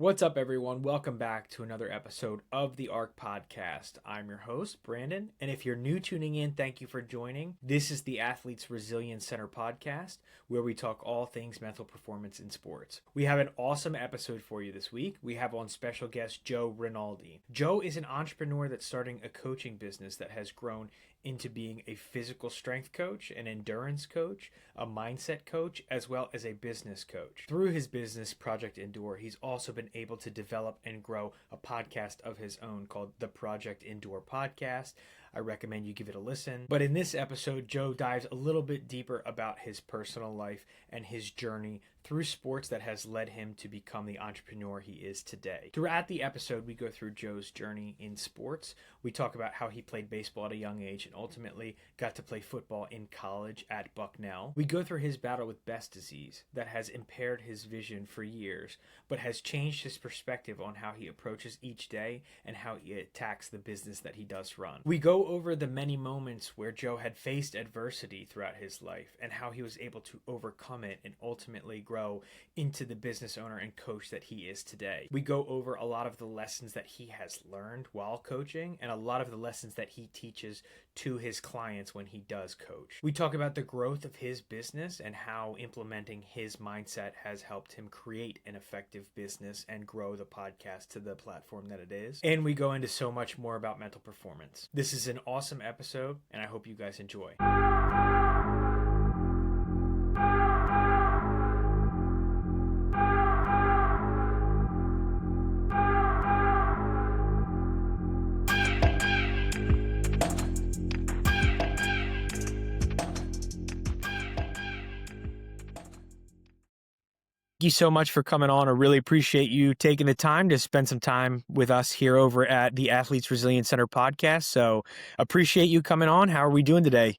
What's up, everyone? Welcome back to another episode of the ARC Podcast. I'm your host, Brandon, and if you're new tuning in, thank you for joining. This is the Athletes Resilience Center podcast, where we talk all things mental performance in sports. We have an awesome episode for you this week. We have on special guest Joe Rinaldi. Joe is an entrepreneur that's starting a coaching business that has grown into being a physical strength coach, an endurance coach, a mindset coach, as well as a business coach. Through his business, Project Endure, he's also been able to develop and grow a podcast of his own called the Project Endure Podcast. I recommend you give it a listen. But in this episode, Joe dives a little bit deeper about his personal life and his journey through sports that has led him to become the entrepreneur he is today. Throughout the episode, we go through Joe's journey in sports. We talk about how he played baseball at a young age and ultimately got to play football in college at Bucknell. We go through his battle with Best disease that has impaired his vision for years, but has changed his perspective on how he approaches each day and how he attacks the business that he does run. We go over the many moments where Joe had faced adversity throughout his life and how he was able to overcome it and ultimately grow into the business owner and coach that he is today. We go over a lot of the lessons that he has learned while coaching and a lot of the lessons that he teaches to his clients when he does coach. We talk about the growth of his business and how implementing his mindset has helped him create an effective business and grow the podcast to the platform that it is. And we go into so much more about mental performance. This is an awesome episode, and I hope you guys enjoy. Thank you so much for coming on. I really appreciate you taking the time to spend some time with us here over at the Athletes Resilience Center podcast. So appreciate you coming on. How are we doing today?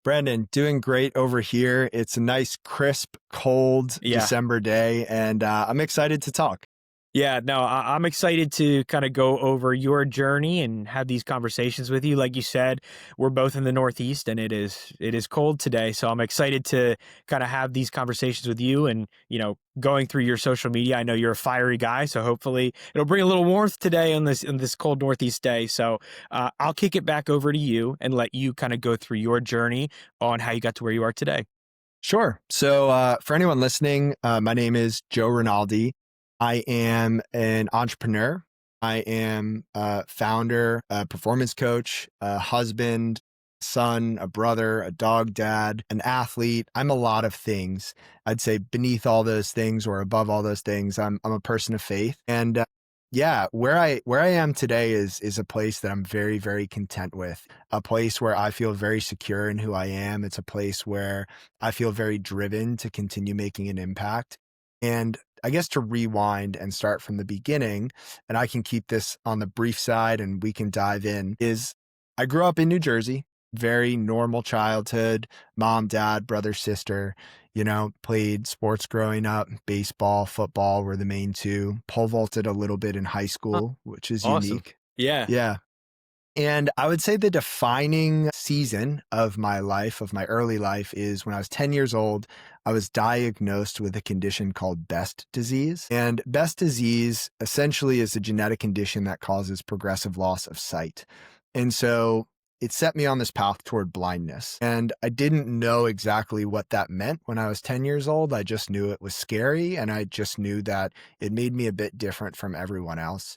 Brandon, doing great over here. It's a nice, crisp, cold December day, and I'm excited to talk. Yeah, no, I'm excited to kind of go over your journey and have these conversations with you. Like you said, we're both in the Northeast and it is cold today. So I'm excited to kind of have these conversations with you and, going through your social media. I know you're a fiery guy, so hopefully it'll bring a little warmth today on this cold Northeast day. So I'll kick it back over to you and let you kind of go through your journey on how you got to where you are today. Sure. So for anyone listening, my name is Joe Rinaldi. I am an entrepreneur. I am a founder, a performance coach, a husband, son, a brother, a dog dad, an athlete. I'm a lot of things. I'd say beneath all those things or above all those things, I'm a person of faith. And where I am today is a place that I'm very, very content with, a place where I feel very secure in who I am. It's a place where I feel very driven to continue making an impact. And I guess to rewind and start from the beginning, and I can keep this on the brief side and we can dive in, is I grew up in New Jersey, very normal childhood, mom, dad, brother, sister, played sports growing up, baseball, football were the main two, pole vaulted a little bit in high school, which is awesome. unique. Yeah. Yeah. And I would say the defining season of my life, of my early life, is when I was 10 years old, I was diagnosed with a condition called Best disease. And Best disease essentially is a genetic condition that causes progressive loss of sight. And so it set me on this path toward blindness. And I didn't know exactly what that meant when I was 10 years old. I just knew it was scary. And I just knew that it made me a bit different from everyone else.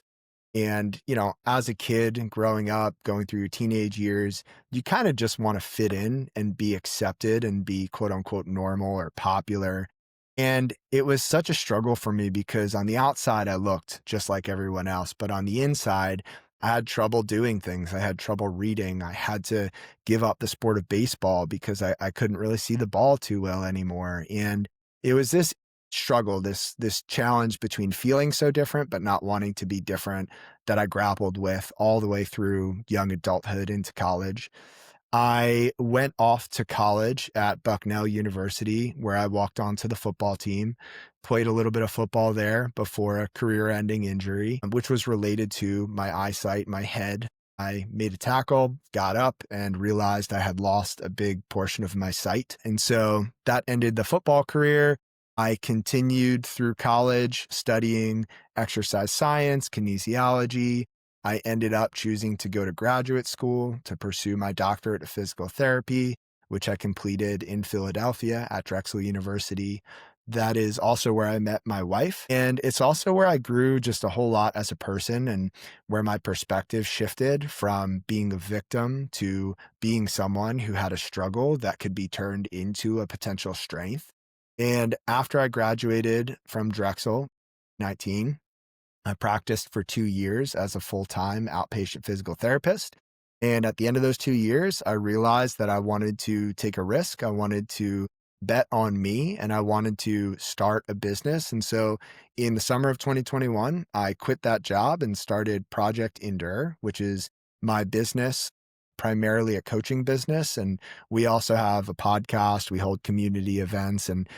And, as a kid growing up, going through your teenage years, you kind of just want to fit in and be accepted and be quote unquote normal or popular. And it was such a struggle for me because on the outside, I looked just like everyone else. But on the inside, I had trouble doing things. I had trouble reading. I had to give up the sport of baseball because I couldn't really see the ball too well anymore. And it was this struggle, this challenge between feeling so different but not wanting to be different that I grappled with all the way through young adulthood into college. I went off to college at Bucknell University where I walked onto the football team, played a little bit of football there before a career-ending injury, which was related to my eyesight, my head. I made a tackle, got up, and realized I had lost a big portion of my sight. And so that ended the football career. I continued through college studying exercise science, kinesiology. I ended up choosing to go to graduate school to pursue my doctorate of physical therapy, which I completed in Philadelphia at Drexel University. That is also where I met my wife. And it's also where I grew just a whole lot as a person and where my perspective shifted from being a victim to being someone who had a struggle that could be turned into a potential strength. And after I graduated from Drexel, 19, I practiced for 2 years as a full-time outpatient physical therapist. And at the end of those 2 years, I realized that I wanted to take a risk. I wanted to bet on me and I wanted to start a business. And so in the summer of 2021, I quit that job and started Project Endure, which is my business, primarily a coaching business. And we also have a podcast. We hold community events, and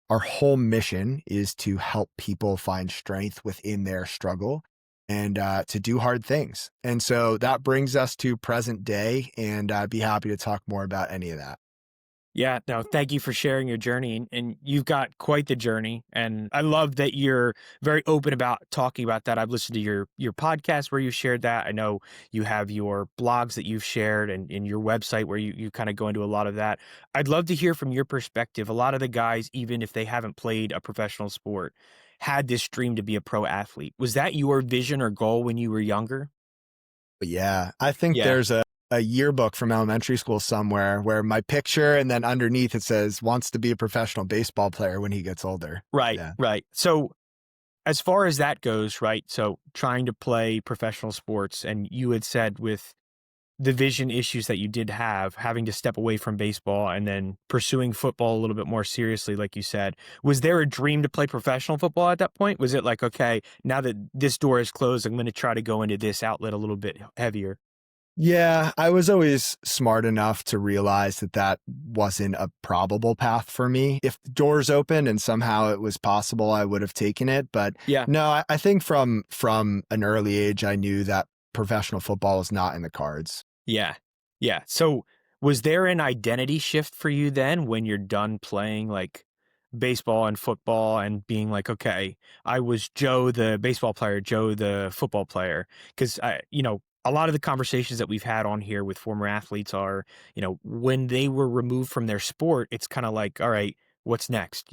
our whole mission is to help people find strength within their struggle and to do hard things. And so that brings us to present day, and I'd be happy to talk more about any of that. Yeah, no, thank you for sharing your journey. And you've got quite the journey. And I love that you're very open about talking about that. I've listened to your podcast where you shared that. I know you have your blogs that you've shared and in your website where you kind of go into a lot of that. I'd love to hear from your perspective. A lot of the guys, even if they haven't played a professional sport, had this dream to be a pro athlete. Was that your vision or goal when you were younger? But yeah, I think Yeah. there's a yearbook from elementary school somewhere where my picture and then underneath it says wants to be a professional baseball player when he gets older. Right, Yeah. right. So as far as that goes, right? So trying to play professional sports, and you had said with the vision issues that you did have, having to step away from baseball and then pursuing football a little bit more seriously, like you said, was there a dream to play professional football at that point? Was it like, okay, now that this door is closed, I'm going to try to go into this outlet a little bit heavier? Yeah, I was always smart enough to realize that that wasn't a probable path for me. If the doors opened and somehow it was possible, I would have taken it. But Yeah. no, I think from an early age, I knew that professional football was not in the cards. Yeah. Yeah. So was there an identity shift for you then when you're done playing like baseball and football and being like, okay, I was Joe the baseball player, Joe the football player? Because a lot of the conversations that we've had on here with former athletes are, when they were removed from their sport, it's kind of like, all right, what's next?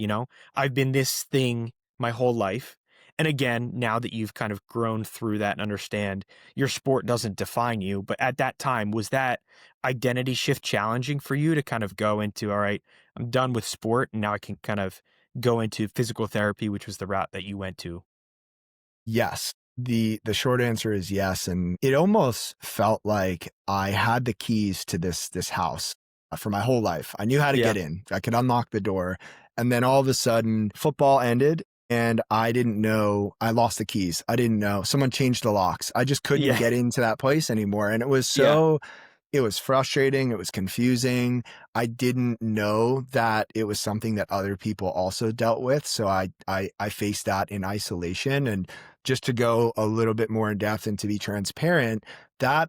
I've been this thing my whole life. And again, now that you've kind of grown through that and understand your sport doesn't define you, but at that time, was that identity shift challenging for you to kind of go into, all right, I'm done with sport and now I can kind of go into physical therapy, which was the route that you went to? Yes. The short answer is yes. And it almost felt like I had the keys to this house for my whole life. I knew how to Yeah. get in. I could unlock the door. And then all of a sudden football ended and I didn't know I lost the keys. I didn't know. Someone changed the locks. I just couldn't Yeah. get into that place anymore. And Yeah. it was frustrating. It was confusing. I didn't know that it was something that other people also dealt with. So I faced that in isolation. And just to go a little bit more in depth and to be transparent, that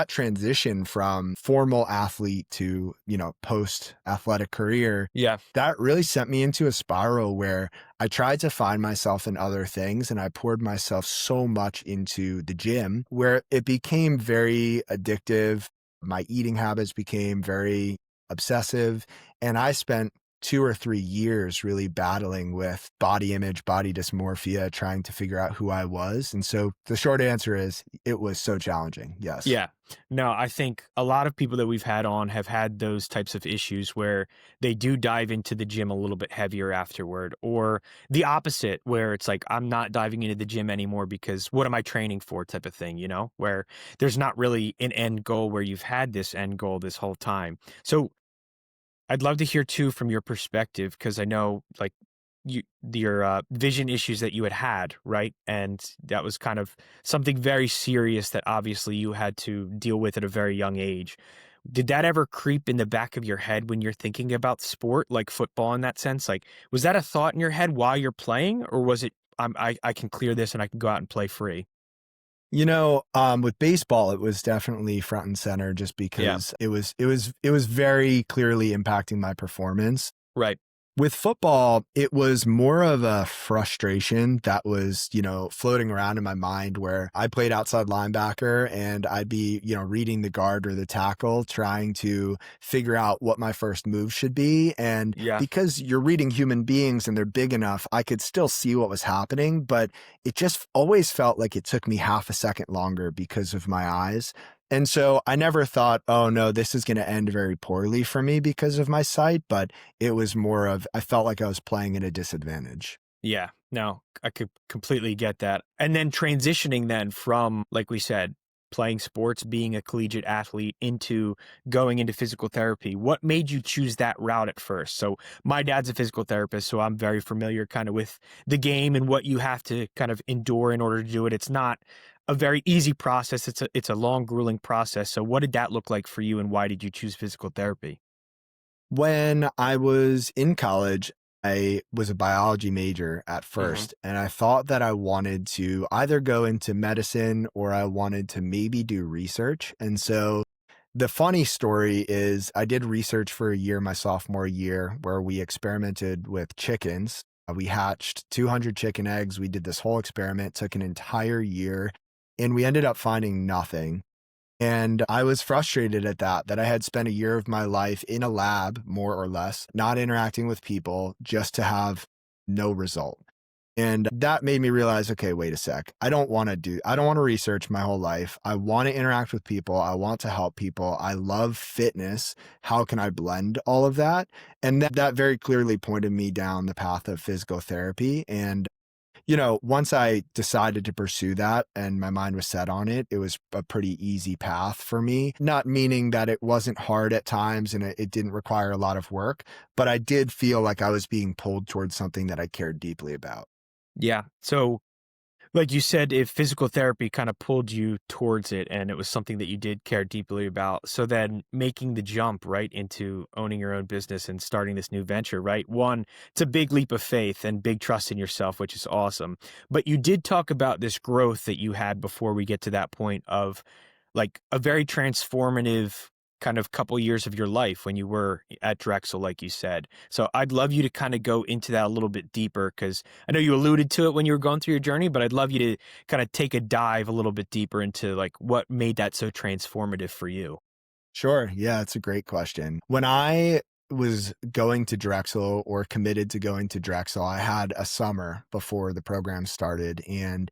transition from formal athlete to, post athletic career, Yeah. that really sent me into a spiral where I tried to find myself in other things and I poured myself so much into the gym where it became very addictive. My eating habits became very obsessive, and I spent 2 or 3 years really battling with body image, body dysmorphia, trying to figure out who I was. And so the short answer is it was so challenging. Yes. Yeah. No, I think a lot of people that we've had on have had those types of issues where they do dive into the gym a little bit heavier afterward, or the opposite, where it's like, I'm not diving into the gym anymore because what am I training for type of thing, where there's not really an end goal where you've had this end goal this whole time. So I'd love to hear too from your perspective because I know like your vision issues that you had, right? And that was kind of something very serious that obviously you had to deal with at a very young age. Did that ever creep in the back of your head when you're thinking about sport, like football in that sense? Like, was that a thought in your head while you're playing, or was it, I can clear this and I can go out and play free? With baseball, it was definitely front and center just Yeah. because it was very clearly impacting my performance. Right. With football, it was more of a frustration that was, floating around in my mind where I played outside linebacker and I'd be, reading the guard or the tackle, trying to figure out what my first move should be. And Yeah. because you're reading human beings and they're big enough, I could still see what was happening, but it just always felt like it took me half a second longer because of my eyes. And so I never thought, oh no, this is going to end very poorly for me because of my sight. But it was more of, I felt like I was playing at a disadvantage. Yeah, no, I could completely get that. And then transitioning then from, like we said, playing sports, being a collegiate athlete into going into physical therapy. What made you choose that route at first? So my dad's a physical therapist, so I'm very familiar kind of with the game and what you have to kind of endure in order to do it. It's not a very easy process. It's a long, grueling process. So what did that look like for you and why did you choose physical therapy? When I was in college, I was a biology major at Hmm. first, and I thought that I wanted to either go into medicine or I wanted to maybe do research. And so the funny story is I did research for a year, my sophomore year, where we experimented with chickens. We hatched 200 chicken eggs. We did this whole experiment, took an entire year, and we ended up finding nothing. And I was frustrated at that I had spent a year of my life in a lab, more or less, not interacting with people just to have no result. And that made me realize, okay, wait a sec. I don't want to research my whole life. I want to interact with people. I want to help people. I love fitness. How can I blend all of that? And that very clearly pointed me down the path of physical therapy. And once I decided to pursue that and my mind was set on it, it was a pretty easy path for me. Not meaning that it wasn't hard at times and it didn't require a lot of work, but I did feel like I was being pulled towards something that I cared deeply about. Yeah. So like you said, if physical therapy kind of pulled you towards it and it was something that you did care deeply about, so then making the jump right into owning your own business and starting this new venture, right? One, it's a big leap of faith and big trust in yourself, which is awesome. But you did talk about this growth that you had before we get to that point of like a very transformative kind of couple years of your life when you were at Drexel, like you said. So I'd love you to kind of go into that a little bit deeper because I know you alluded to it when you were going through your journey, but I'd love you to kind of take a dive a little bit deeper into like what made that so transformative for you. Sure. Yeah, it's a great question. When I was going to Drexel or committed to going to Drexel, I had a summer before the program started. And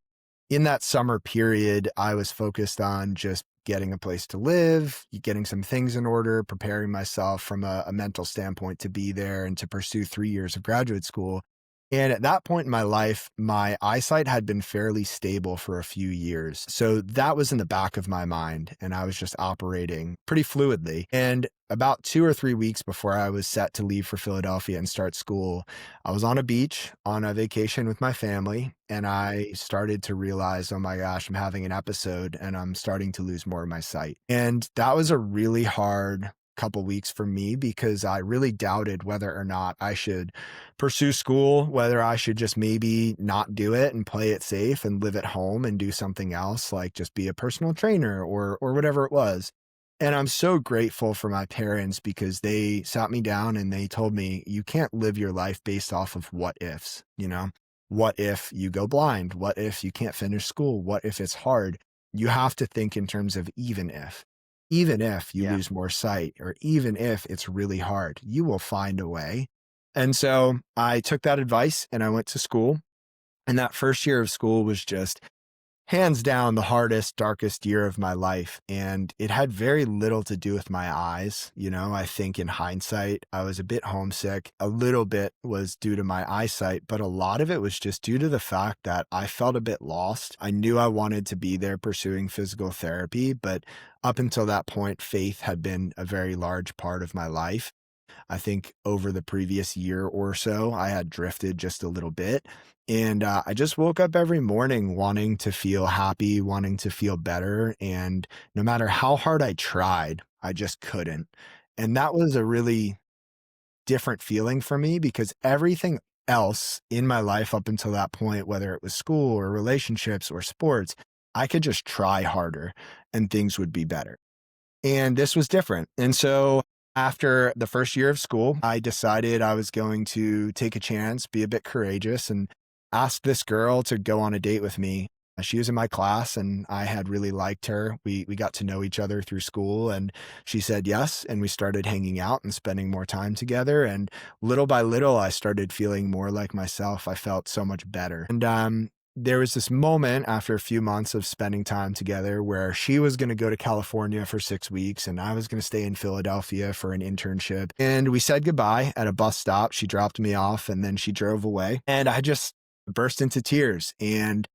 in that summer period, I was focused on just getting a place to live, getting some things in order, preparing myself from a mental standpoint to be there and to pursue 3 years of graduate school. And at that point in my life, my eyesight had been fairly stable for a few years. So that was in the back of my mind, and I was just operating pretty fluidly. And about 2 or 3 weeks before I was set to leave for Philadelphia and start school, I was on a beach on a vacation with my family, and I started to realize, oh my gosh, I'm having an episode and I'm starting to lose more of my sight. And that was a really hard couple weeks for me because I really doubted whether or not I should pursue school, whether I should just maybe not do it and play it safe and live at home and do something else, like just be a personal trainer or whatever it was. And I'm so grateful for my parents because they sat me down and they told me, you can't live your life based off of what ifs, What if you go blind? What if you can't finish school? What if it's hard? You have to think in terms of even if. Even if you Yeah. lose more sight, or even if it's really hard, you will find a way. And so I took that advice and I went to school. And that first year of school was just hands down the hardest, darkest year of my life. And it had very little to do with my eyes. I think in hindsight, I was a bit homesick. A little bit was due to my eyesight, but a lot of it was just due to the fact that I felt a bit lost. I knew I wanted to be there pursuing physical therapy, but up until that point, faith had been a very large part of my life. I think over the previous year or so, I had drifted just a little bit. And I just woke up every morning wanting to feel happy, wanting to feel better. And no matter how hard I tried, I just couldn't. And that was a really different feeling for me because everything else in my life up until that point, whether it was school or relationships or sports, I could just try harder and things would be better. And this was different. And so After the first year of school, I decided I was going to take a chance, be a bit courageous, and ask this girl to go on a date with me. She was in my class and I had really liked her. We got to know each other through school and she said yes. And we started hanging out and spending more time together. And little by little, I started feeling more like myself. I felt so much better. And there was this moment after a few months of spending time together where she was going to go to California for 6 weeks and I was going to stay in Philadelphia for an internship. And we said goodbye at a bus stop. She dropped me off and then she drove away. And I just burst into tears and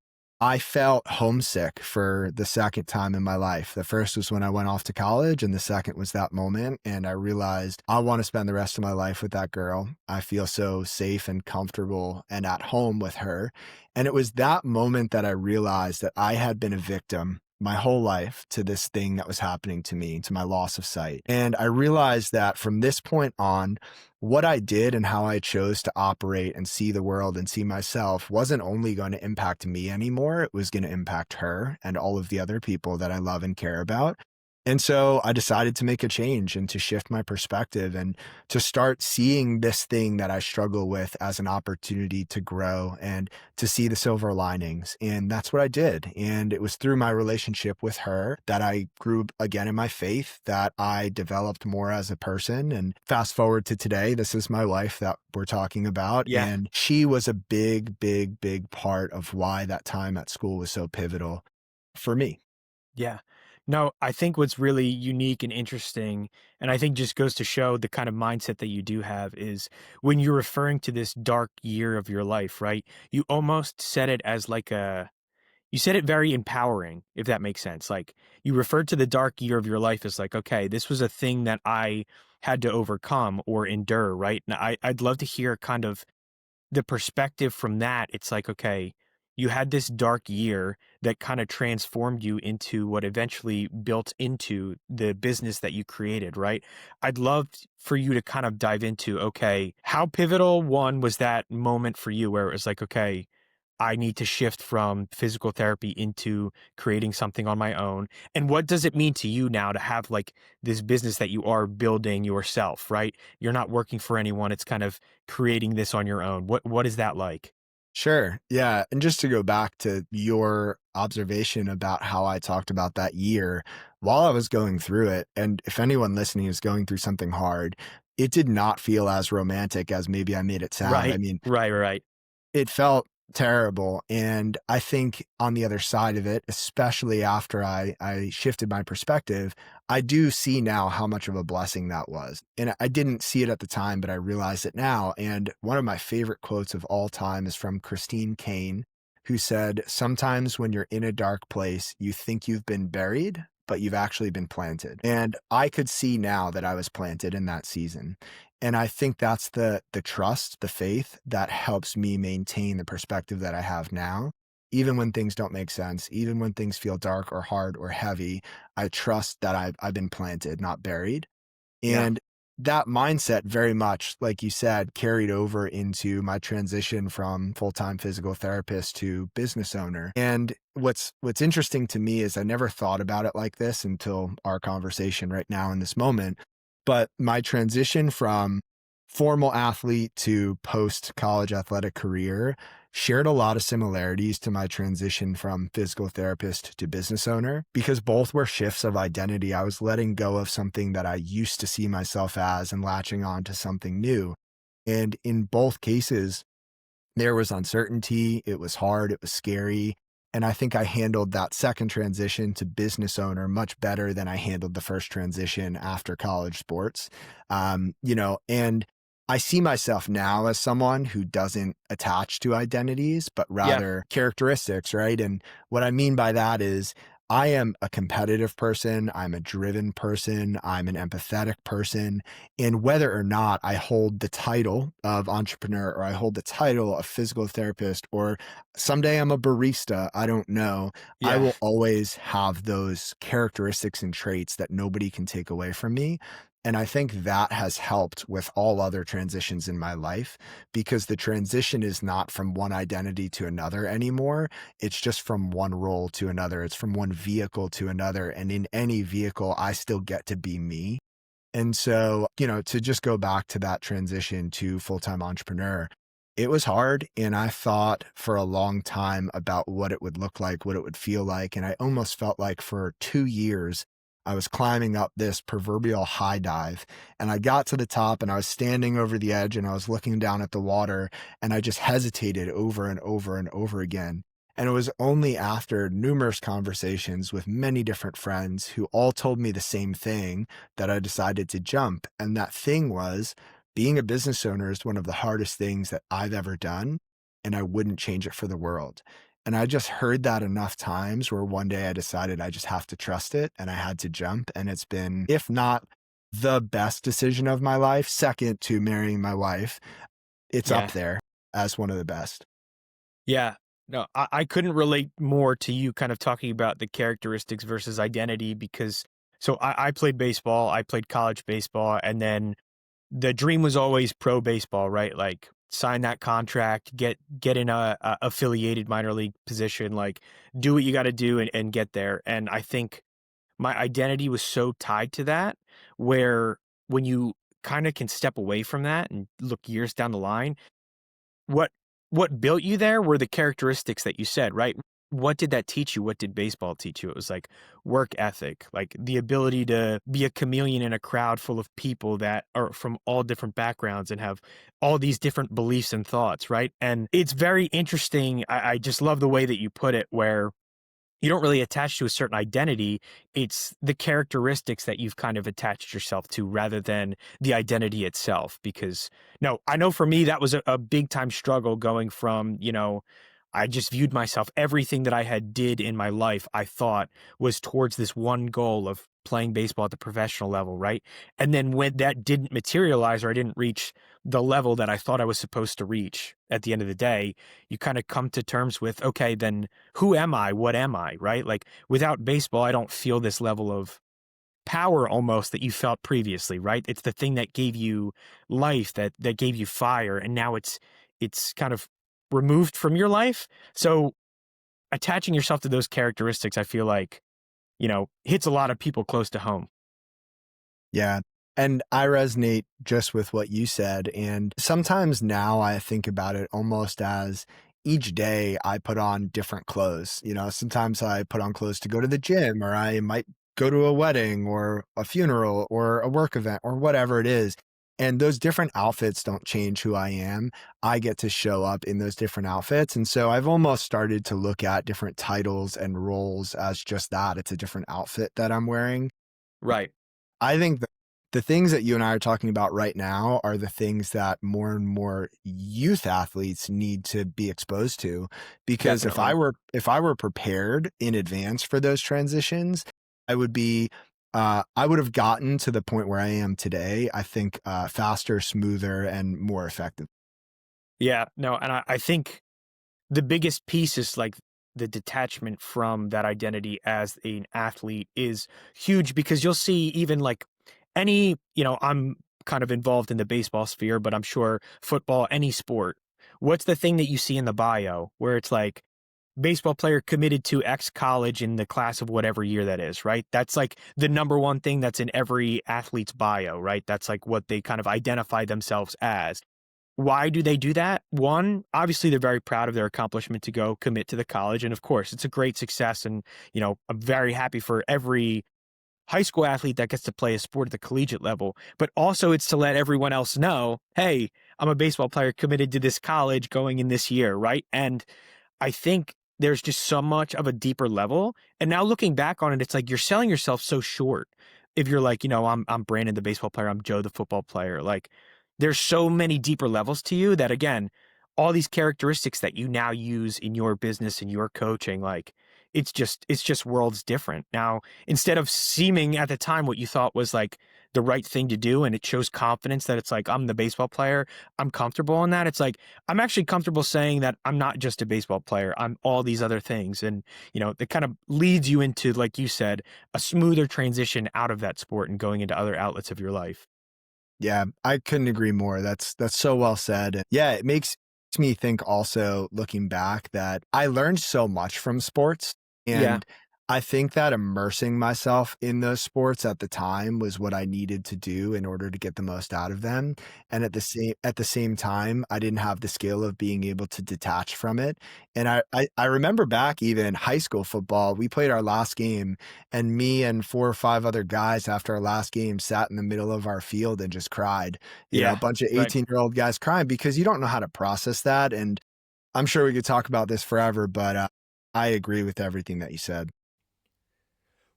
I felt homesick for the second time in my life. The first was when I went off to college, and the second was that moment. And I realized I want to spend the rest of my life with that girl. I feel so safe and comfortable and at home with her. And it was that moment that I realized that I had been a victim my whole life to this thing that was happening to me, to my loss of sight. And I realized that from this point on, what I did and how I chose to operate and see the world and see myself wasn't only going to impact me anymore, it was going to impact her and all of the other people that I love and care about. And so I decided to make a change and to shift my perspective and to start seeing this thing that I struggle with as an opportunity to grow and to see the silver linings. And that's what I did. And it was through my relationship with her that I grew again in my faith, that I developed more as a person. And fast forward to today, this is my wife that we're talking about. Yeah. And she was a big, big, big part of why that time at school was so pivotal for me. Yeah. No, I think what's really unique and interesting, and I think just goes to show the kind of mindset that you do have, is when you're referring to this dark year of your life, right? You almost said it as like you said it very empowering, if that makes sense. Like you referred to the dark year of your life as like, okay, this was a thing that I had to overcome or endure, right? And I'd love to hear kind of the perspective from that. It's like, okay, you had this dark year that kind of transformed you into what eventually built into the business that you created, right? I'd love for you to kind of dive into, okay, how pivotal one was that moment for you where it was like, okay, I need to shift from physical therapy into creating something on my own. And what does it mean to you now to have like this business that you are building yourself, right? You're not working for anyone. It's kind of creating this on your own. What is that like? Sure. Yeah. And just to go back to your observation about how I talked about that year while I was going through it, and if anyone listening is going through something hard, it did not feel as romantic as maybe I made it sound. I Right, mean, right. it felt terrible. And I think on the other side of it, especially after I shifted my perspective, I do see now how much of a blessing that was. And I didn't see it at the time, but I realize it now. And one of my favorite quotes of all time is from Christine Kane, who said, "Sometimes when you're in a dark place, you think you've been buried, but you've actually been planted." And I could see now that I was planted in that season. And I think that's the trust, the faith that helps me maintain the perspective that I have now. Even when things don't make sense, even when things feel dark or hard or heavy, I trust that I've been planted, not buried. Yeah, And that mindset very much, like you said, carried over into my transition from full-time physical therapist to business owner. And what's interesting to me is I never thought about it like this until our conversation right now in this moment. But my transition from formal athlete to post-college athletic career shared a lot of similarities to my transition from physical therapist to business owner because both were shifts of identity. I was letting go of something that I used to see myself as and latching on to something new. And in both cases, there was uncertainty, it was hard, it was scary, and I think I handled that second transition to business owner much better than I handled the first transition after college sports. And I see myself now as someone who doesn't attach to identities, but yeah, rather characteristics, right? And what I mean by that is I am a competitive person, I'm a driven person, I'm an empathetic person, and whether or not I hold the title of entrepreneur or I hold the title of physical therapist or someday I'm a barista, I don't know, I yeah. will always have those characteristics and traits that nobody can take away from me. And I think that has helped with all other transitions in my life because the transition is not from one identity to another anymore. It's just from one role to another. It's from one vehicle to another. And in any vehicle, I still get to be me. And so, to just go back to that transition to full-time entrepreneur, it was hard. And I thought for a long time about what it would look like, what it would feel like. And I almost felt like for 2 years, I was climbing up this proverbial high dive, and I got to the top and I was standing over the edge and I was looking down at the water, and I just hesitated over and over and over again. And it was only after numerous conversations with many different friends who all told me the same thing that I decided to jump. And that thing was, being a business owner is one of the hardest things that I've ever done, and I wouldn't change it for the world. And I just heard that enough times where one day I decided I just have to trust it and I had to jump. And it's been, if not the best decision of my life, second to marrying my wife, it's Yeah. up there as one of the best. Yeah. No, I couldn't relate more to you kind of talking about the characteristics versus identity because so I played baseball, I played college baseball, and then the dream was always pro baseball, right? Like sign that contract, get in a affiliated minor league position, like do what you got to do and get there. And I think my identity was so tied to that, where when you kind of can step away from that and look years down the line, what what built you there were the characteristics that you said, right? What did that teach you? What did baseball teach you? It was like work ethic, like the ability to be a chameleon in a crowd full of people that are from all different backgrounds and have all these different beliefs and thoughts, right? And it's very interesting. I just love the way that you put it, where you don't really attach to a certain identity. It's the characteristics that you've kind of attached yourself to rather than the identity itself. Because no, I know for me, that was a big time struggle going from, I just viewed myself, everything that I had did in my life, I thought was towards this one goal of playing baseball at the professional level. Right. And then when that didn't materialize or I didn't reach the level that I thought I was supposed to reach at the end of the day, you kind of come to terms with, okay, then who am I? What am I? Right? Like without baseball, I don't feel this level of power almost that you felt previously, right? It's the thing that gave you life, that gave you fire, and now it's kind of removed from your life. So attaching yourself to those characteristics, I feel like, hits a lot of people close to home. Yeah. And I resonate just with what you said. And sometimes now I think about it almost as each day I put on different clothes. Sometimes I put on clothes to go to the gym, or I might go to a wedding or a funeral or a work event or whatever it is. And those different outfits don't change who I am. I get to show up in those different outfits. And so I've almost started to look at different titles and roles as just that. It's a different outfit that I'm wearing. Right. I think the things that you and I are talking about right now are the things that more and more youth athletes need to be exposed to, because if Definitely. I were prepared in advance for those transitions, I would be I would have gotten to the point where I am today, I think, faster, smoother, and more effective. Yeah. No, and I think the biggest piece is like the detachment from that identity as an athlete is huge because you'll see even like I'm kind of involved in the baseball sphere, but I'm sure football, any sport. What's the thing that you see in the bio where it's like baseball player committed to X college in the class of whatever year that is, right? That's like the number one thing that's in every athlete's bio, right? That's like what they kind of identify themselves as. Why do they do that? One, obviously they're very proud of their accomplishment to go commit to the college. And of course, it's a great success. And, I'm very happy for every high school athlete that gets to play a sport at the collegiate level. But also it's to let everyone else know, hey, I'm a baseball player committed to this college going in this year, right? And I think there's just so much of a deeper level. And now looking back on it, it's like you're selling yourself so short. If you're like, I'm Brandon, the baseball player, I'm Joe, the football player. Like there's so many deeper levels to you that again, all these characteristics that you now use in your business and your coaching, like it's just worlds different. Now, instead of seeming at the time what you thought was like the right thing to do, and it shows confidence that it's like, I'm the baseball player, I'm comfortable in that. It's like, I'm actually comfortable saying that I'm not just a baseball player, I'm all these other things. And, it kind of leads you into, like you said, a smoother transition out of that sport and going into other outlets of your life. Yeah, I couldn't agree more. That's so well said. And yeah, it makes me think also, looking back, that I learned so much from sports, Yeah. and I think that immersing myself in those sports at the time was what I needed to do in order to get the most out of them, and at the same time, I didn't have the skill of being able to detach from it, and I remember back even high school football, we played our last game, and me and 4 or 5 other guys after our last game sat in the middle of our field and just cried. A Yeah, bunch of right. 18-year-old guys crying because you don't know how to process that, and I'm sure we could talk about this forever, but, I agree with everything that you said.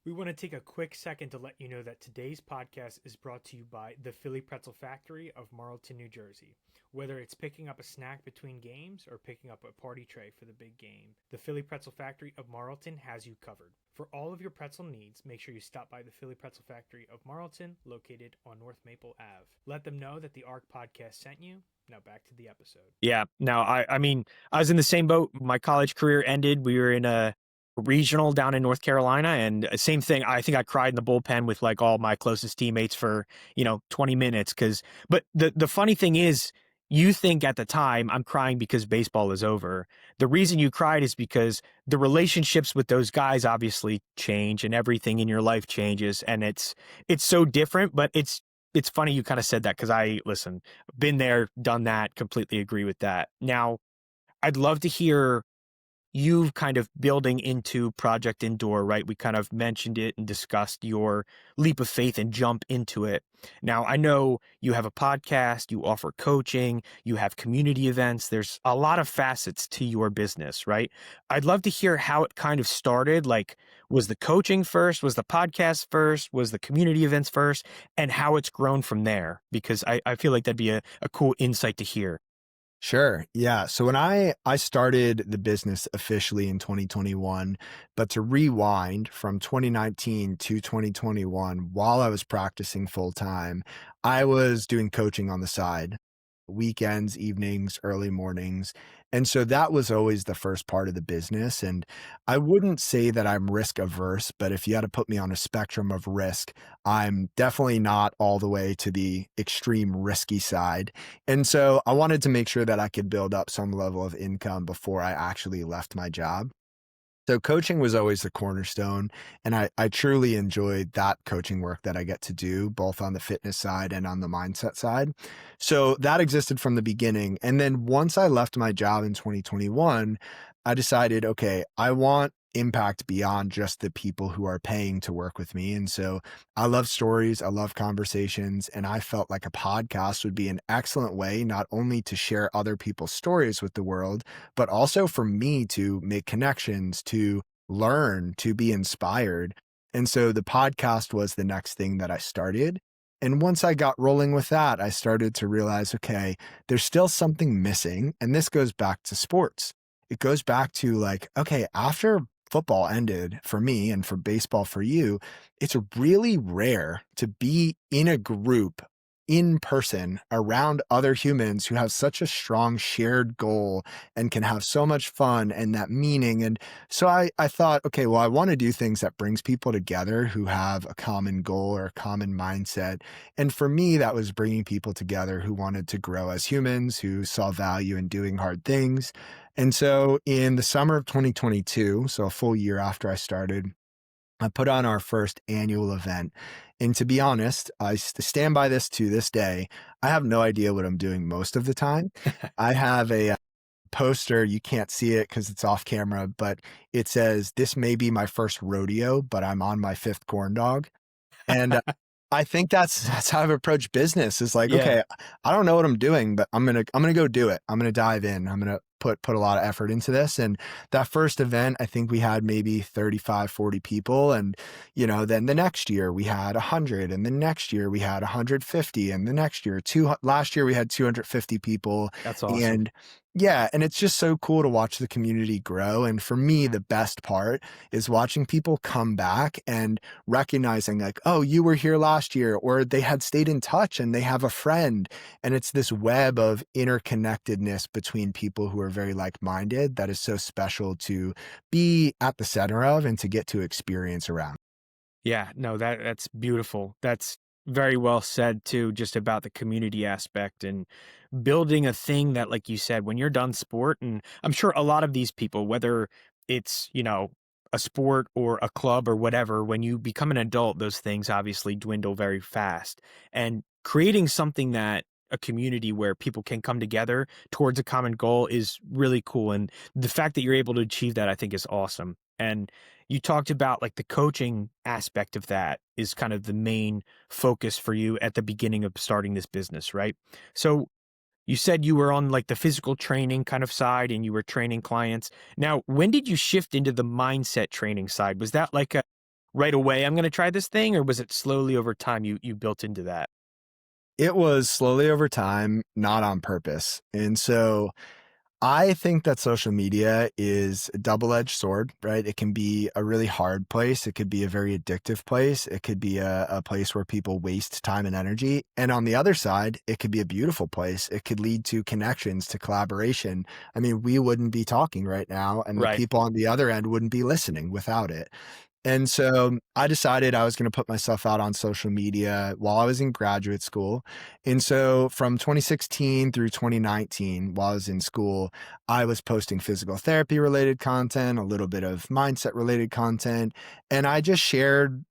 We want to take a quick second to let you know that today's podcast is brought to you by the Philly Pretzel Factory of Marlton, New Jersey. Whether it's picking up a snack between games or picking up a party tray for the big game, the Philly Pretzel Factory of Marlton has you covered. For all of your pretzel needs, make sure you stop by the Philly Pretzel Factory of Marlton, located on North Maple Ave. Let them know that the ARC podcast sent you. Now back to the episode. Yeah. Now, I mean, I was in the same boat. My college career ended. We were in a regional down in North Carolina, and same thing. I think I cried in the bullpen with like all my closest teammates for 20 minutes. But the funny thing is, you think at the time I'm crying because baseball is over. The reason you cried is because the relationships with those guys obviously change, and everything in your life changes, and it's so different. But it's funny you kind of said that, because listen, been there, done that, completely agree with that. Now, I'd love to hear you kind of building into Project Indoor, right? We kind of mentioned it and discussed your leap of faith and jump into it. Now, I know you have a podcast, you offer coaching, you have community events. There's a lot of facets to your business, right? I'd love to hear how it kind of started. Like, was the coaching first? Was the podcast first? Was the community events first? And how it's grown from there? Because I feel like that'd be a cool insight to hear. Sure. Yeah. So when I started the business officially in 2021, but to rewind from 2019 to 2021, while I was practicing full time, I was doing coaching on the side, weekends, evenings, early mornings. And so that was always the first part of the business. And I wouldn't say that I'm risk averse, but if you had to put me on a spectrum of risk, I'm definitely not all the way to the extreme risky side. And so I wanted to make sure that I could build up some level of income before I actually left my job. So coaching was always the cornerstone, and I truly enjoyed that coaching work that I get to do, both on the fitness side and on the mindset side. So that existed from the beginning. And then once I left my job in 2021, I decided, okay, I want impact beyond just the people who are paying to work with me. And so I love stories, I love conversations, and I felt like a podcast would be an excellent way not only to share other people's stories with the world, but also for me to make connections, to learn, to be inspired. And so the podcast was the next thing that I started. And once I got rolling with that, I started to realize, okay, there's still something missing. And this goes back to sports. It goes back to like, okay, after football ended for me and for baseball for you, it's really rare to be in a group in person around other humans who have such a strong shared goal and can have so much fun and that meaning. And so I thought, okay, well, I want to do things that brings people together who have a common goal or a common mindset. And for me, that was bringing people together who wanted to grow as humans, who saw value in doing hard things. And so in the summer of 2022, so a full year after I started, I put on our first annual event. And to be honest, I stand by this to this day. I have no idea what I'm doing most of the time. I have a poster. You can't see it because it's off camera, but it says, "This may be my first rodeo, but I'm on my fifth corn dog." And I think that's how I've approached business is like, Yeah, okay, I don't know what I'm doing, but I'm gonna go do it. I'm gonna dive in. I'm gonna put a lot of effort into this. And that first event, I think we had maybe 35, 40 people. And, then the next year we had 100, and the next year we had 150, and the next year, last year we had 250 people. that's awesome. And yeah, and it's just so cool to watch the community grow. And for me, the best part is watching people come back and recognizing like, oh, you were here last year, or they had stayed in touch and they have a friend. And it's this web of interconnectedness between people who are very like-minded that is so special to be at the center of and to get to experience around. Yeah, no, that's beautiful. That's very well said too, just about the community aspect and building a thing that, like you said, when you're done sport, and I'm sure a lot of these people, whether it's, a sport or a club or whatever, when you become an adult, those things obviously dwindle very fast. And creating something that a community where people can come together towards a common goal is really cool. And the fact that you're able to achieve that, I think, is awesome. And you talked about like the coaching aspect of that is kind of the main focus for you at the beginning of starting this business, right? So you said you were on like the physical training kind of side and you were training clients. Now, when did you shift into the mindset training side? Was that like a right away, I'm going to try this thing, or was it slowly over time you built into that? It was slowly over time, not on purpose. And so I think that social media is a double-edged sword, right? It can be a really hard place. It could be a very addictive place. It could be a place where people waste time and energy. And on the other side, it could be a beautiful place. It could lead to connections, to collaboration. I mean, we wouldn't be talking right now, and the Right. people on the other end wouldn't be listening without it. And so I decided I was going to put myself out on social media while I was in graduate school. And so from 2016 through 2019, while I was in school, I was posting physical therapy related content, a little bit of mindset related content, and I just shared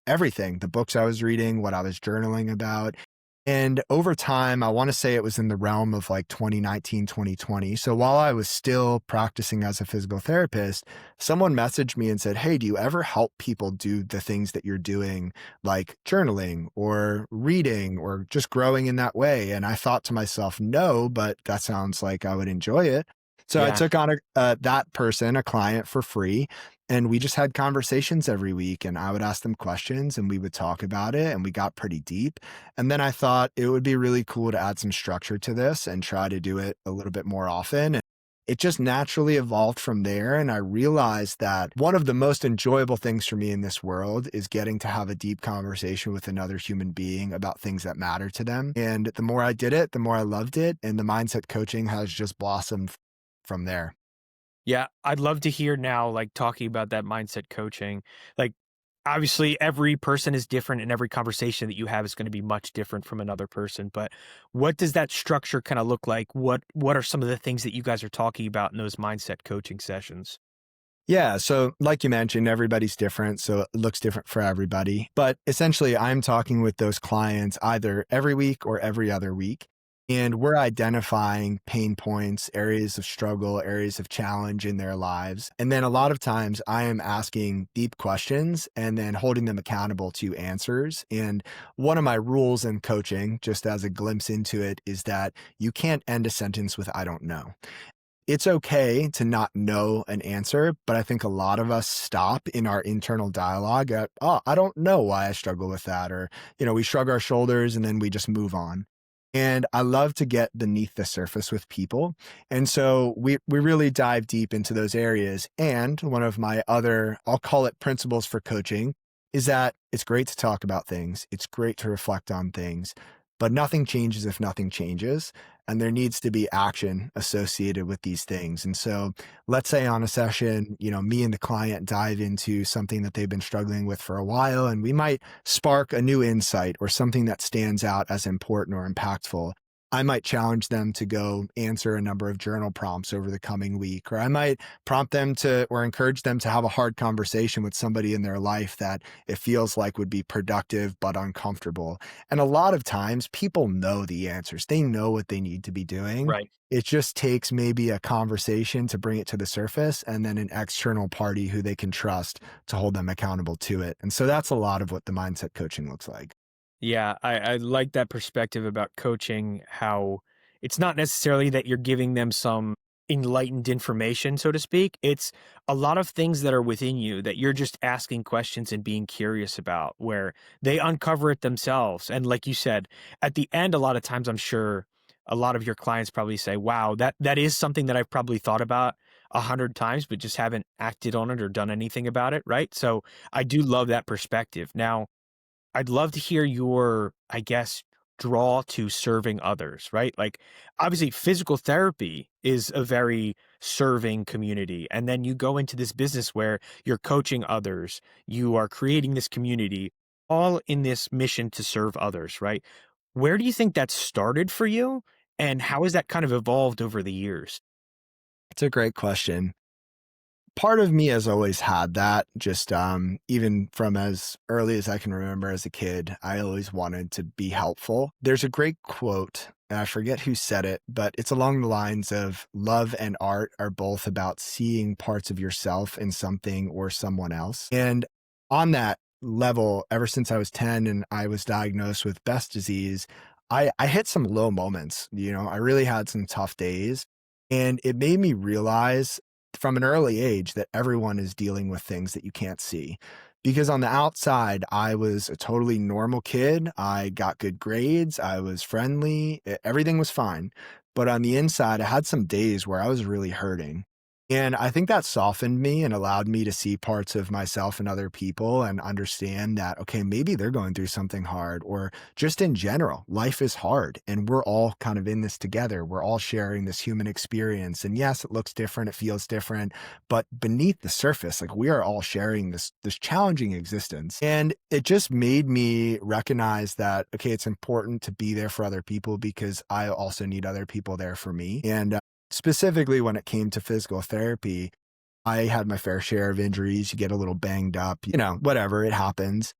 everything, the books I was reading, what I was journaling about. And over time, I want to say it was in the realm of like 2019, 2020. So while I was still practicing as a physical therapist, someone messaged me and said, "Hey, do you ever help people do the things that you're doing, like journaling or reading or just growing in that way?" And I thought to myself, no, but that sounds like I would enjoy it. So I Yeah. took on that person, a client, for free. And we just had conversations every week, and I would ask them questions and we would talk about it, and we got pretty deep. And then I thought it would be really cool to add some structure to this and try to do it a little bit more often. And it just naturally evolved from there. And I realized that one of the most enjoyable things for me in this world is getting to have a deep conversation with another human being about things that matter to them. And the more I did it, the more I loved it. And the mindset coaching has just blossomed from there. Yeah, I'd love to hear now, like talking about that mindset coaching. Like, obviously, every person is different, and every conversation that you have is going to be much different from another person. But what does that structure kind of look like? What are some of the things that you guys are talking about in those mindset coaching sessions? Yeah. So, like you mentioned, everybody's different. So, it looks different for everybody. But essentially, I'm talking with those clients either every week or every other week. And we're identifying pain points, areas of struggle, areas of challenge in their lives. And then a lot of times I am asking deep questions and then holding them accountable to answers. And one of my rules in coaching, just as a glimpse into it, is that you can't end a sentence with "I don't know." It's okay to not know an answer, but I think a lot of us stop in our internal dialogue at, "Oh, I don't know why I struggle with that." Or, we shrug our shoulders and then we just move on. And I love to get beneath the surface with people. And so we really dive deep into those areas. And one of my other, I'll call it principles for coaching, is that it's great to talk about things. It's great to reflect on things, but nothing changes if nothing changes. And there needs to be action associated with these things. And so let's say on a session, me and the client dive into something that they've been struggling with for a while, and we might spark a new insight or something that stands out as important or impactful. I might challenge them to go answer a number of journal prompts over the coming week, or I might prompt them to or encourage them to have a hard conversation with somebody in their life that it feels like would be productive but uncomfortable. And a lot of times people know the answers. They know what they need to be doing. Right. It just takes maybe a conversation to bring it to the surface and then an external party who they can trust to hold them accountable to it. And so that's a lot of what the mindset coaching looks like. Yeah, I like that perspective about coaching, how it's not necessarily that you're giving them some enlightened information, so to speak. It's a lot of things that are within you that you're just asking questions and being curious about, where they uncover it themselves. And like you said, at the end, a lot of times I'm sure a lot of your clients probably say, wow, that is something that I've probably thought about 100 times, but just haven't acted on it or done anything about it. Right. So I do love that perspective. Now, I'd love to hear your, I guess, draw to serving others, right? Like, obviously, physical therapy is a very serving community. And then you go into this business where you're coaching others, you are creating this community, all in this mission to serve others, right? Where do you think that started for you? And how has that kind of evolved over the years? It's a great question. part of me has always had that. Just even from as early as I can remember as a kid, I always wanted to be helpful. There's a great quote, and I forget who said it, but it's along the lines of love and art are both about seeing parts of yourself in something or someone else. And on that level, ever since I was 10 and I was diagnosed with Best disease, I hit some low moments. I really had some tough days. And it made me realize from an early age that everyone is dealing with things that you can't see. Because on the outside, I was a totally normal kid. I got good grades. I was friendly. Everything was fine. But on the inside, I had some days where I was really hurting. And I think that softened me and allowed me to see parts of myself and other people and understand that, okay, maybe they're going through something hard, or just in general, life is hard and we're all kind of in this together. We're all sharing this human experience. And yes, it looks different. It feels different, but beneath the surface, like we are all sharing this challenging existence. And it just made me recognize that, okay, it's important to be there for other people because I also need other people there for me. And specifically when it came to physical therapy, I had my fair share of injuries. You get a little banged up, whatever, it happens.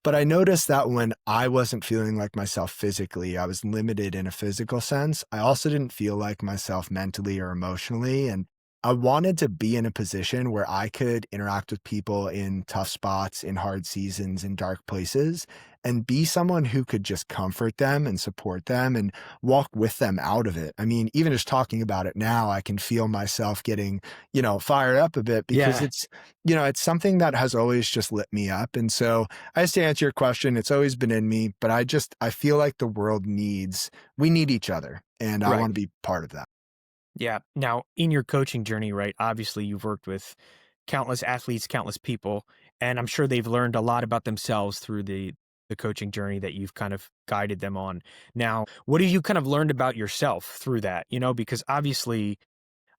But I noticed that when I wasn't feeling like myself physically, I was limited in a physical sense. I also didn't feel like myself mentally or emotionally. And I wanted to be in a position where I could interact with people in tough spots, in hard seasons, in dark places, and be someone who could just comfort them and support them and walk with them out of it. I mean, even just talking about it now, I can feel myself getting, fired up a bit because Yeah, it's something that has always just lit me up. And so I just to answer your question, it's always been in me, but I feel like the world we need each other, and I right. want to be part of that. Yeah. Now, in your coaching journey, right, obviously you've worked with countless athletes, countless people, and I'm sure they've learned a lot about themselves through the coaching journey that you've kind of guided them on. Now, what have you kind of learned about yourself through that? Because obviously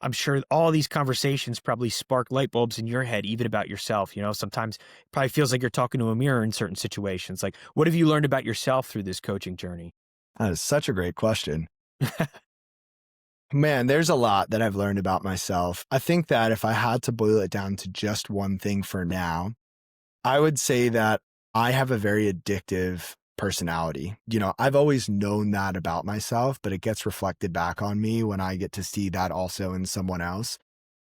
I'm sure all these conversations probably spark light bulbs in your head, even about yourself. Sometimes it probably feels like you're talking to a mirror in certain situations. Like, what have you learned about yourself through this coaching journey? That is such a great question. Man, there's a lot that I've learned about myself. I think that if I had to boil it down to just one thing for now, I would say that I have a very addictive personality. I've always known that about myself, but it gets reflected back on me when I get to see that also in someone else.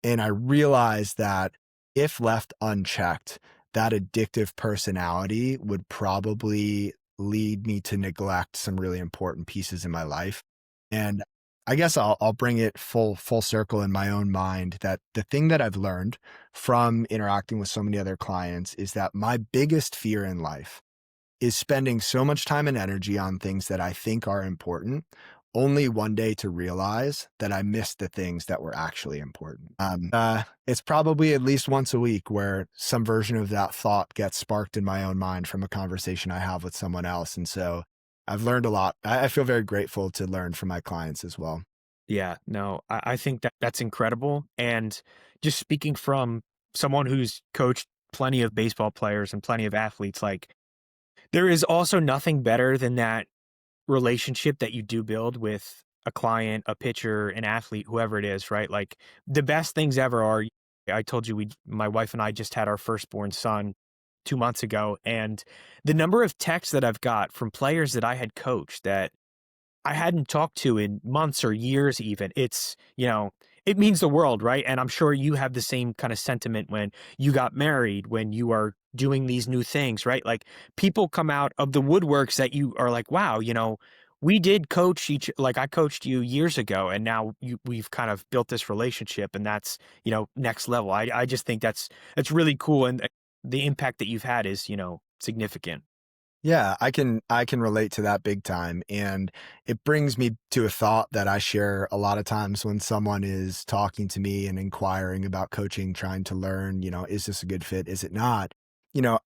And I realized that if left unchecked, that addictive personality would probably lead me to neglect some really important pieces in my life. And I guess I'll bring it full circle in my own mind that the thing that I've learned from interacting with so many other clients is that my biggest fear in life is spending so much time and energy on things that I think are important, only one day to realize that I missed the things that were actually important. It's probably at least once a week where some version of that thought gets sparked in my own mind from a conversation I have with someone else. And so I've learned a lot. I feel very grateful to learn from my clients as well. Yeah, no, I think that that's incredible. And just speaking from someone who's coached plenty of baseball players and plenty of athletes, like there is also nothing better than that relationship that you do build with a client, a pitcher, an athlete, whoever it is, right? Like the best things ever are, I told you my wife and I just had our firstborn son 2 months ago. And the number of texts that I've got from players that I had coached that I hadn't talked to in months or years even. It means the world, right? And I'm sure you have the same kind of sentiment when you got married, when you are doing these new things, right? Like people come out of the woodworks that you are like, wow, we did coach like I coached you years ago and now we've kind of built this relationship and that's, next level. I just think that's really cool. And the impact that you've had is, significant. Yeah, I can relate to that big time. And it brings me to a thought that I share a lot of times when someone is talking to me and inquiring about coaching, trying to learn, is this a good fit? Is it not?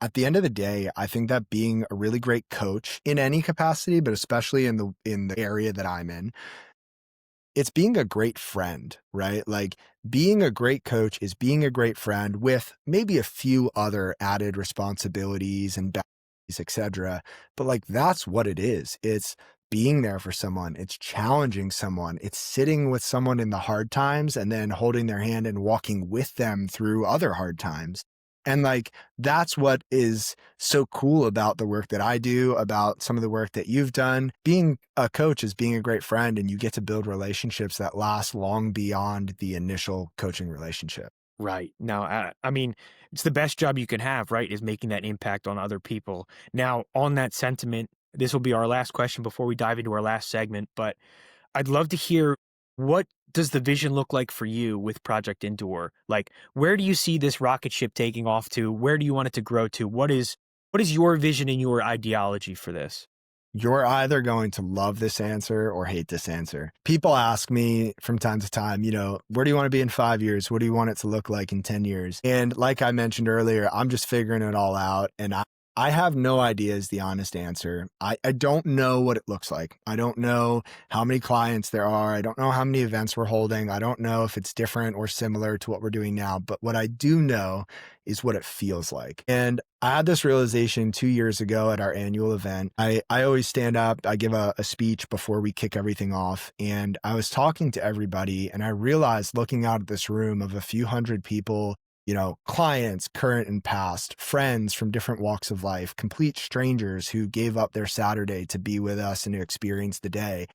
At the end of the day, I think that being a really great coach in any capacity, but especially in the area that I'm in, it's being a great friend, right? Like being a great coach is being a great friend with maybe a few other added responsibilities and boundaries, etc. But like that's what it is. It's being there for someone. It's challenging someone. It's sitting with someone in the hard times and then holding their hand and walking with them through other hard times. And like, that's what is so cool about the work that I do, about some of the work that you've done. Being a coach is being a great friend, and you get to build relationships that last long beyond the initial coaching relationship. Right. Now, I mean, it's the best job you can have, right? Is making that impact on other people. Now, on that sentiment, this will be our last question before we dive into our last segment, but I'd love to hear, what does the vision look like for you with Project Endure? Like, where do you see this rocket ship taking off to? Where do you want it to grow to? What is your vision and your ideology for this? You're either going to love this answer or hate this answer. People ask me from time to time, where do you want to be in 5 years? What do you want it to look like in 10 years? And like I mentioned earlier, I'm just figuring it all out. And I have no idea is the honest answer. I don't know what it looks like. I don't know how many clients there are. I don't know how many events we're holding. I don't know if it's different or similar to what we're doing now. But what I do know is what it feels like. And I had this realization 2 years ago at our annual event. I always stand up, I give a speech before we kick everything off. And I was talking to everybody, and I realized, looking out at this room of a few hundred people, clients, current and past, friends from different walks of life, complete strangers who gave up their Saturday to be with us and to experience the day.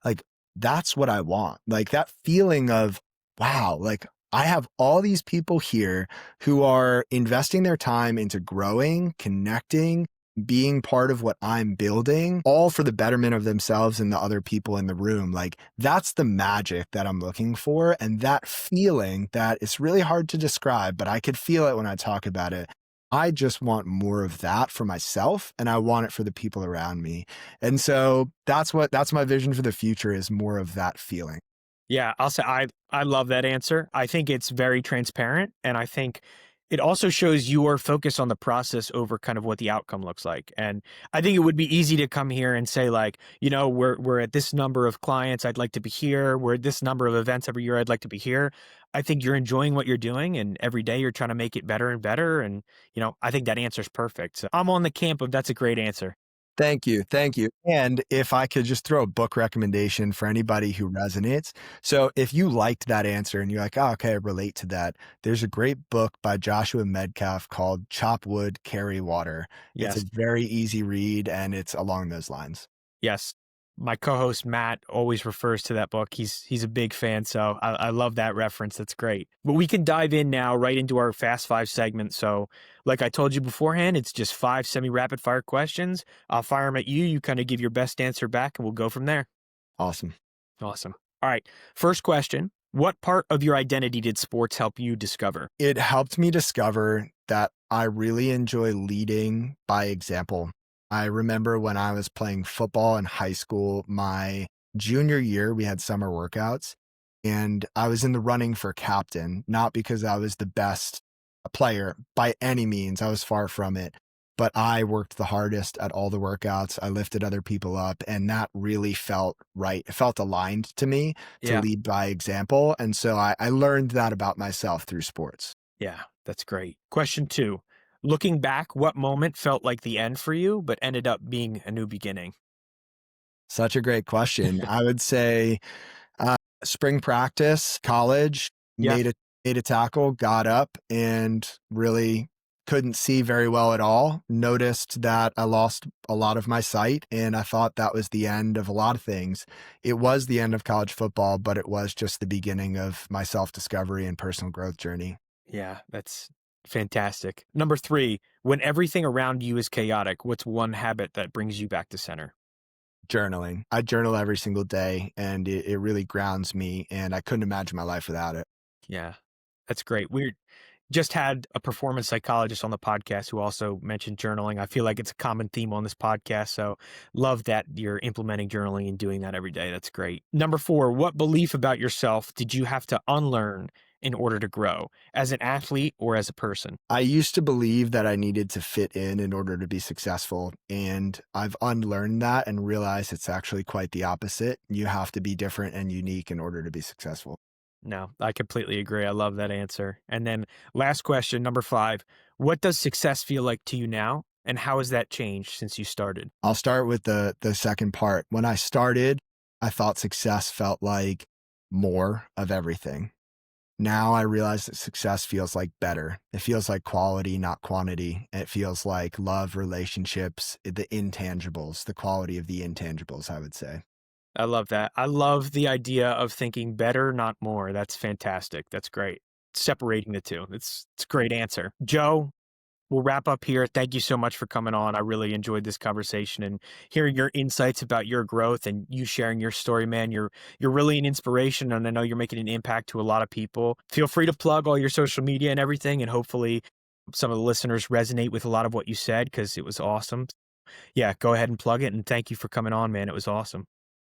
Like, that's what I want. Like, that feeling of, wow, like, I have all these people here who are investing their time into growing, connecting, being part of what I'm building, all for the betterment of themselves and the other people in the room. Like, that's the magic that I'm looking for. And that feeling that it's really hard to describe, but I could feel it when I talk about it. I just want more of that for myself, and I want it for the people around me. And so that's my vision for the future, is more of that feeling. Yeah, I'll say I love that answer. I think it's very transparent, and I think it also shows your focus on the process over kind of what the outcome looks like. And I think it would be easy to come here and say, like, we're at this number of clients, I'd like to be here. We're at this number of events every year, I'd like to be here. I think you're enjoying what you're doing, and every day you're trying to make it better and better. And I think that answer's perfect. So I'm on the camp of that's a great answer. Thank you. Thank you. And if I could just throw a book recommendation for anybody who resonates. So if you liked that answer and you're like, oh, okay, I relate to that, there's a great book by Joshua Medcalf called Chop Wood, Carry Water. It's a Yes. very easy read, and it's along those lines. Yes. My co-host Matt always refers to that book. He's a big fan, so I love that reference. That's great. But we can dive in now right into our Fast Five segment. So, like I told you beforehand, it's just 5 semi-rapid fire questions. I'll fire them at you. You kind of give your best answer back, and we'll go from there. Awesome. Awesome. All right. First question: what part of your identity did sports help you discover? It helped me discover that I really enjoy leading by example. I remember when I was playing football in high school, my junior year, we had summer workouts, and I was in the running for captain, not because I was the best player by any means. I was far from it, but I worked the hardest at all the workouts. I lifted other people up, and that really felt right. It felt aligned to me to Yeah. lead by example. And so I learned that about myself through sports. Yeah, that's great. Question 2. Looking back, what moment felt like the end for you, but ended up being a new beginning? Such a great question. I would say Uh, spring practice, college, Yeah. made a tackle, got up, and really couldn't see very well at all. Noticed that I lost a lot of my sight, and I thought that was the end of a lot of things. It was the end of college football, but it was just the beginning of my self-discovery and personal growth journey. Yeah, that's fantastic. Number 3, when everything around you is chaotic, what's one habit that brings you back to center? Journaling. I journal every single day, and it really grounds me, and I couldn't imagine my life without it. Yeah, that's great. We just had a performance psychologist on the podcast who also mentioned journaling. I feel like it's a common theme on this podcast. So love that you're implementing journaling and doing that every day. That's great. Number 4, what belief about yourself did you have to unlearn in order to grow as an athlete or as a person? I used to believe that I needed to fit in order to be successful, and I've unlearned that and realized it's actually quite the opposite. You have to be different and unique in order to be successful. No, I completely agree. I love that answer. And then last question, number 5, what does success feel like to you now? And how has that changed since you started? I'll start with the second part. When I started, I thought success felt like more of everything. Now I realize that success feels like better. It feels like quality, not quantity. It feels like love, relationships, the intangibles, the quality of the intangibles, I would say. I love that. I love the idea of thinking better, not more. That's fantastic. That's great. Separating the two. It's a great answer. Joe, we'll wrap up here. Thank you so much for coming on. I really enjoyed this conversation and hearing your insights about your growth and you sharing your story, man. You're really an inspiration, and I know you're making an impact to a lot of people. Feel free to plug all your social media and everything, and hopefully some of the listeners resonate with a lot of what you said because it was awesome. Yeah, go ahead and plug it, and thank you for coming on, man. It was awesome.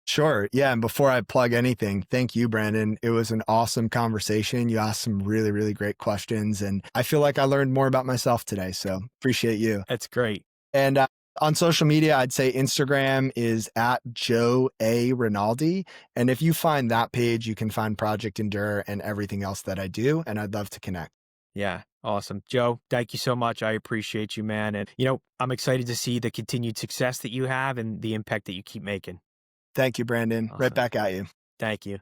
Sure. Yeah. And before I plug anything, thank you, Brandon. It was an awesome conversation. You asked some really, really great questions. And I feel like I learned more about myself today. So appreciate you. That's great. And on social media, I'd say Instagram is at Joe A. Rinaldi. And if you find that page, you can find Project Endure and everything else that I do. And I'd love to connect. Yeah, awesome. Joe, thank you so much. I appreciate you, man. And, I'm excited to see the continued success that you have and the impact that you keep making. Thank you, Brandon. Right Awesome. back at you. Thank you.